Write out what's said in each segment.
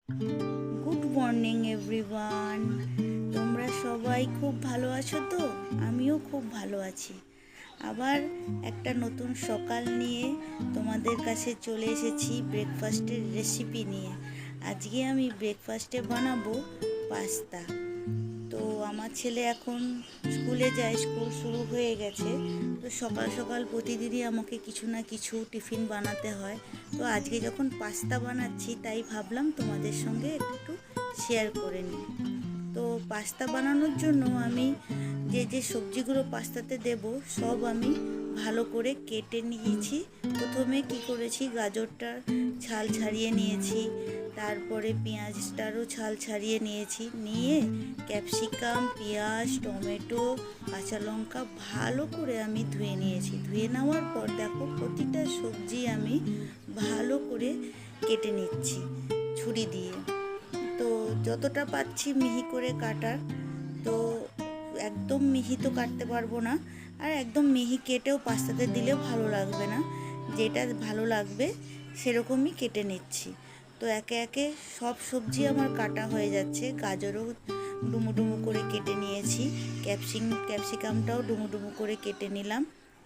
Good morning everyone. তোমরা সবাই খুব ভালো আছো তো? আমিও খুব ভালো আছি। আবার একটা নতুন সকাল নিয়ে তোমাদের কাছে চলে এসেছি ব্রেকফাস্টের রেসিপি নিয়ে। আজকে আমি ব্রেকফাস্টে বানাবো পাস্তা। তো আমার ছেলে এখন স্কুলে যায়, স্কুল শুরু হয়ে গেছে। তো সকাল সকাল প্রতিদিনই আমাকে কিছু না কিছু টিফিন বানাতে হয়। তো আজকে যখন পাস্তা বানাচ্ছি তাই ভাবলাম তোমাদের সঙ্গে একটু শেয়ার করে নিই। তো পাস্তা বানানোর জন্য আমি যে সবজিগুলো পাস্তাতে দেব সব আমি ভালো করে কেটে নিয়েছি। প্রথমে কি করেছি, গাজরটার ছাল ছাড়িয়ে নিয়েছি, তারপরে পেঁয়াজটারও ছাল ছাড়িয়ে নিয়েছি, নিয়ে ক্যাপসিকাম, পেঁয়াজ, টমেটো, কাঁচা লঙ্কা ভালো করে আমি ধুয়ে নিয়েছি। ধুয়ে নেওয়ার পর দেখো প্রতিটা সবজি আমি ভালো করে কেটে নিচ্ছি ছুরি দিয়ে। তো যতটা পাচ্ছি মিহি করে কাটার, তো একদম মিহি তো কাটতে পারবো না, আর একদম মিহি কেটেও পাস্তাতে দিলে ভালো লাগবে না। যেটা ভালো লাগবে সেরকমই কেটে নিচ্ছি। তো একে একে সব সবজি আমার কাটা হয়ে যাচ্ছে। গাজরও ডুমো ডুমো করে কেটে নিয়েছি, ক্যাপসিকামটাও ডুমো ডুমো করে কেটে নিলাম।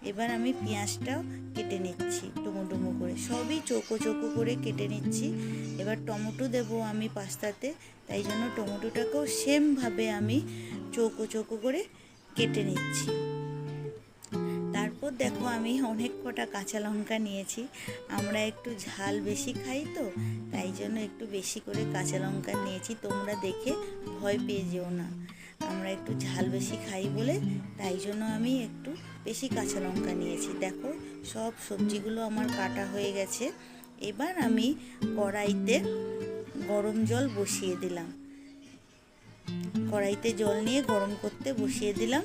এবার আমি পেঁয়াজটাও কেটে নিচ্ছি ডুমো ডুমো করে, সবই চৌকো চৌকো করে কেটে নিচ্ছি। এবার টমেটো দেবো আমি পাস্তাতে, তাই জন্য টমেটোটাকেও সেমভাবে আমি চৌকো চৌকো করে কেটে নিচ্ছি। তারপর দেখো আমি অনেক কটা কাঁচা লঙ্কা নিয়েছি। আমরা একটু ঝাল বেশি খাই, তো তাই জন্য একটু বেশি করে কাঁচা লঙ্কা নিয়েছি। তোমরা দেখে ভয় পেয়ে যেও না, আমরা একটু ঝাল বেশি খাই বলে তাই জন্য আমি একটু বেশি কাঁচা লঙ্কা নিয়েছি। দেখো সব সবজিগুলো আমার কাটা হয়ে গেছে। এবার আমি কড়াইতে গরম জল বসিয়ে দিলাম। কড়াইতে জল নিয়ে গরম করতে বসিয়ে দিলাম।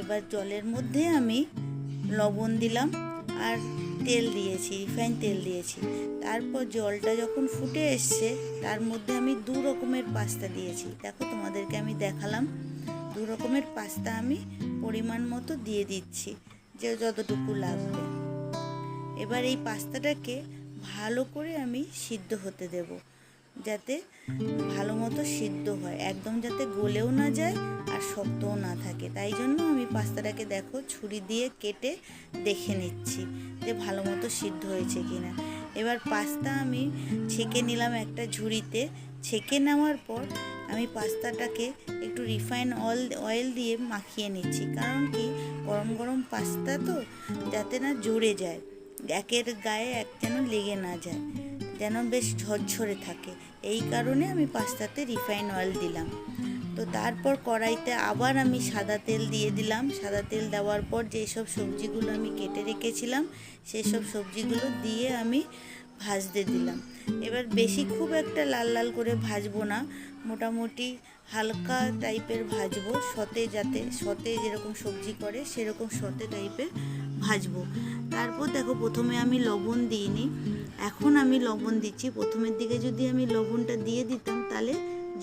এবার জলের মধ্যে আমি লবণ দিলাম আর তেল দিয়েছি, রিফাইন তেল দিয়েছি। তারপর জলটা যখন ফুটে এসছে তার মধ্যে আমি দু রকমের পাস্তা দিয়েছি। দেখো তোমাদেরকে আমি দেখালাম, দু রকমের পাস্তা আমি পরিমাণ মতো দিয়ে দিচ্ছি, যে যতটুকু লাগবে। এবার এই পাস্তাটাকে ভালো করে আমি সিদ্ধ হতে দেব, যাতে ভালো মতো সিদ্ধ হয়, একদম যাতে গলেও না যায় আর শক্তও না থাকে। তাই জন্য আমি পাস্তাটাকে দেখো ছুরি দিয়ে কেটে দেখে নিচ্ছি যে ভালো মতো সিদ্ধ হয়েছে কিনা। এবার পাস্তা আমি ছেঁকে নিলাম একটা ঝুড়িতে। ছেঁকে নেওয়ার পর আমি পাস্তাটাকে একটু রিফাইন অয়েল দিয়ে মাখিয়ে নিচ্ছি। কারণ কি, গরম গরম পাস্তা তো, যাতে না জুড়ে যায়, একের গায়ে এক যেন লেগে না যায়, যেন বেশ ঝরঝরে থাকে, এই কারণে আমি পাস্তাতে রিফাইন অয়েল দিলাম। তো তারপর কড়াইতে আবার আমি সাদা তেল দিয়ে দিলাম। সাদা তেল দেওয়ার পর যেসব সবজিগুলো আমি কেটে রেখেছিলাম সেসব সবজিগুলো দিয়ে আমি ভাজতে দিলাম। এবার বেশি খুব একটা লাল লাল করে ভাজবো না, মোটামুটি হালকা টাইপের ভাজবো, সতে যেরকম সবজি করে সেরকম সতে টাইপের ভাজবো। তারপর দেখো প্রথমে আমি লবণ দিইনি, এখন আমি লবণ দিচ্ছি। প্রথমের দিকে যদি আমি লবণটা দিয়ে দিতাম তাহলে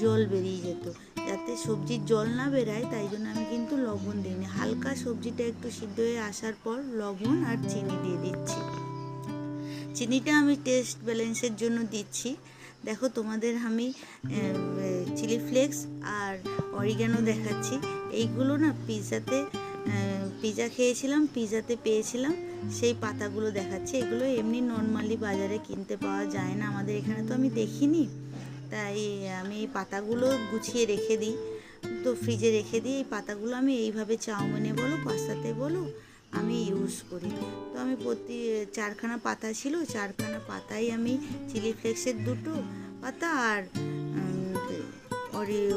জল বেরিয়ে যেত, যাতে সবজির জল না বেরায়, তাই জন্য আমি কিন্তু লবণ দিইনি। হালকা সবজিটা একটু সিদ্ধ হয়ে আসার পর লবণ আর চিনি দিয়ে দিচ্ছি। চিনিটা আমি টেস্ট ব্যালেন্সের জন্য দিচ্ছি। দেখো তোমাদের আমি চিলি ফ্লেক্স আর অরিগ্যানো দেখাচ্ছি। এইগুলো না পিৎজা খেয়েছিলাম, পিৎজাতে পেয়েছিলাম, সেই পাতাগুলো দেখাচ্ছি। এগুলো এমনি নর্মালি বাজারে কিনতে পাওয়া যায় না, আমাদের এখানে তো আমি দেখিনি, তাই আমি এই পাতাগুলো গুছিয়ে রেখে দিই, তো ফ্রিজে রেখে দিই। এই পাতাগুলো আমি এইভাবে চাউমিনে বলো পাস্তাতে বলো আমি ইউজ করি। তো আমি চারখানা পাতা ছিল, চারখানা পাতাই আমি চিলি ফ্লেক্সের দুটো পাতা আর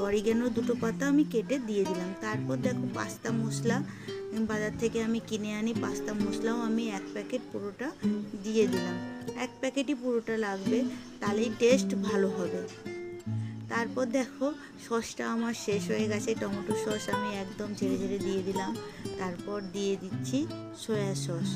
অরিগ্যানোর দুটো পাতা আমি কেটে দিয়ে দিলাম। তারপর দেখো পাস্তা মশলা বাজার থেকে আমি কিনে আনি, পাস্তা মশলাও আমি এক প্যাকেট পুরোটা দিয়ে দিলাম। এক প্যাকেটই পুরোটা লাগবে, তাহলেই টেস্ট ভালো হবে। তারপর দেখো সসটা আমার শেষ হয়ে গেছে, টমেটো সস আমি একদম ঝেড়ে ঝেড়ে দিয়ে দিলাম। তারপর দিয়ে দিচ্ছি সয়া সস।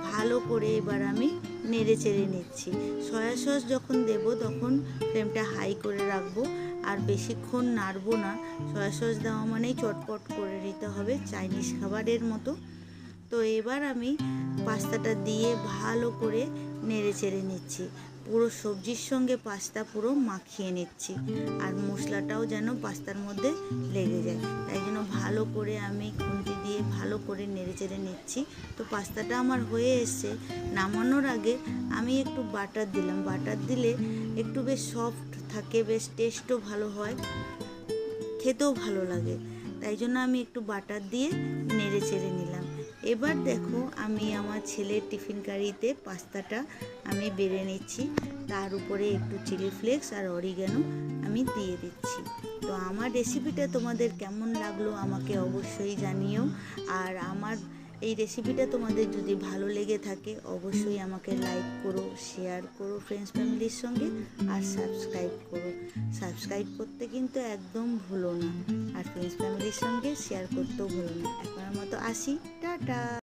ভালো করে এবার আমি নেড়ে চেড়ে নিচ্ছি। সয়া সস যখন দেব তখন ফ্লেমটা হাই করে রাখবো, আর বেশিক্ষণ নাড়বো না। সয়া সস দেওয়া মানেই চটপট করে নিতে হবে, চাইনিজ খাবারের মতো। তো এবার আমি পাস্তাটা দিয়ে ভালো করে নেড়ে চেড়ে নিচ্ছি। পুরো সবজির সঙ্গে পাস্তা পুরো মাখিয়ে নিচ্ছি, আর মশলাটাও যেন পাস্তার মধ্যে লেগে যায়। তাই জন্য ভালো করে আমি খুন্তি দিয়ে ভালো করে নেড়ে চেড়ে নিচ্ছি। তো পাস্তাটা আমার হয়ে এসছে। নামানোর আগে আমি একটু বাটার দিলাম, বাটার দিলে একটু বেশ সফট থাকে, বেশ টেস্টও ভালো হয়, খেতেও ভালো লাগে। তাই জন্য আমি একটু বাটার দিয়ে নেড়ে চেড়ে নিলাম। এবার দেখো আমি আমার ছেলের টিফিন কারিতে পাস্তাটা আমি বেড়ে নিচ্ছি, তার উপরে একটু চিলি ফ্লেক্স আর অরিগ্যানো আমি দিয়ে দিচ্ছি। তো আমার রেসিপিটা তোমাদের কেমন লাগলো আমাকে অবশ্যই জানিও। আর আমার এই রেসিপিটা তোমাদের যদি ভালো লেগে থাকে অবশ্যই আমাকে লাইক করো, শেয়ার করো ফ্রেন্ডস ফ্যামিলির সঙ্গে, আর সাবস্ক্রাইব করো। সাবস্ক্রাইব করতে কিন্তু একদম ভুলো না, আর ফ্রেন্ডস ফ্যামিলির সঙ্গে শেয়ার করতেও ভুলো না। এখনের মতো আসি, টাটা।